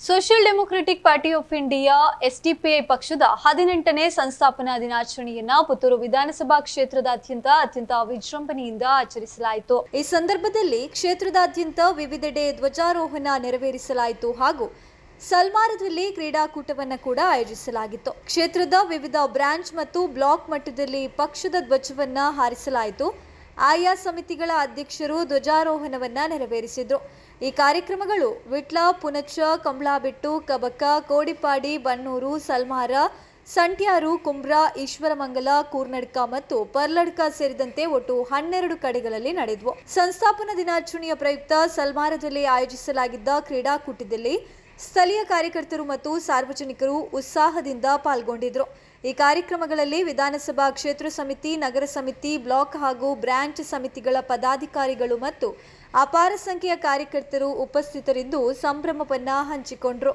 Social democratic party of India SDPI ಪಕ್ಷದ 18ನೇ ಸಂಸ್ಥಾಪನಾ ದಿನಾಚರಣೆಯನ್ನ ಪುತ್ತೂರು ವಿಧಾನಸಭಾ ಕ್ಷೇತ್ರದಾದ್ಯಂತ ಅತ್ಯಂತ ವಿಜೃಂಭಣೆಯಿಂದ ಆಚರಿಸಲಾಯಿತು. ಈ ಸಂದರ್ಭದಲ್ಲಿ ಕ್ಷೇತ್ರದಾದ್ಯಂತ ವಿವಿಧೆಡೆ ಧ್ವಜಾರೋಹಣ ನೆರವೇರಿಸಲಾಯಿತು ಹಾಗೂ ಸಲ್ಮಾರದಲ್ಲಿ ಕ್ರೀಡಾಕೂಟವನ್ನು ಕೂಡ ಆಯೋಜಿಸಲಾಗಿತ್ತು. ಕ್ಷೇತ್ರದ ವಿವಿಧ ಬ್ರಾಂಚ್ ಮತ್ತು ಬ್ಲಾಕ್ ಮಟ್ಟದಲ್ಲಿ ಪಕ್ಷದ ಧ್ವಜವನ್ನ ಹಾರಿಸಲಾಯಿತು. ಆಯಾ ಸಮಿತಿಗಳ ಅಧ್ಯಕ್ಷರು ಧ್ವಜಾರೋಹಣವನ್ನ ನೆರವೇರಿಸಿದ್ರು. ಈ ಕಾರ್ಯಕ್ರಮಗಳು ವಿಟ್ಲ, ಪುನಚ್ಚ, ಕಂಬ್ಳಾಬೆಟ್ಟು, ಕಬಕ್ಕ, ಕೋಡಿಪಾಡಿ, ಬನ್ನೂರು, ಸಲ್ಮಾರ, ಸಂಟ್ಯಾರು, ಕುಂಬ್ರಾ, ಈಶ್ವರಮಂಗಲ, ಕೂರ್ನಡ್ಕ ಮತ್ತು ಪರ್ಲಡ್ಕ ಸೇರಿದಂತೆ ಒಟ್ಟು 12 ಕಡೆಗಳಲ್ಲಿ ನಡೆದವು. ಸಂಸ್ಥಾಪನಾ ದಿನಾಚರಣೆಯ ಪ್ರಯುಕ್ತ ಸಲ್ಮಾರದಲ್ಲಿ ಆಯೋಜಿಸಲಾಗಿದ್ದ ಕ್ರೀಡಾಕೂಟದಲ್ಲಿ ಸ್ಥಳೀಯ ಕಾರ್ಯಕರ್ತರು ಮತ್ತು ಸಾರ್ವಜನಿಕರು ಉತ್ಸಾಹದಿಂದ ಪಾಲ್ಗೊಂಡಿದ್ದರು. ಈ ಕಾರ್ಯಕ್ರಮಗಳಲ್ಲಿ ವಿಧಾನಸಭಾ ಕ್ಷೇತ್ರ ಸಮಿತಿ, ನಗರ ಸಮಿತಿ, ಬ್ಲಾಕ್ ಹಾಗೂ ಬ್ರಾಂಚ್ ಸಮಿತಿಗಳ ಪದಾಧಿಕಾರಿಗಳು ಮತ್ತು ಅಪಾರ ಸಂಖ್ಯೆಯ ಕಾರ್ಯಕರ್ತರು ಉಪಸ್ಥಿತರಿದ್ದು ಸಂಭ್ರಮವನ್ನ ಹಂಚಿಕೊಂಡರು.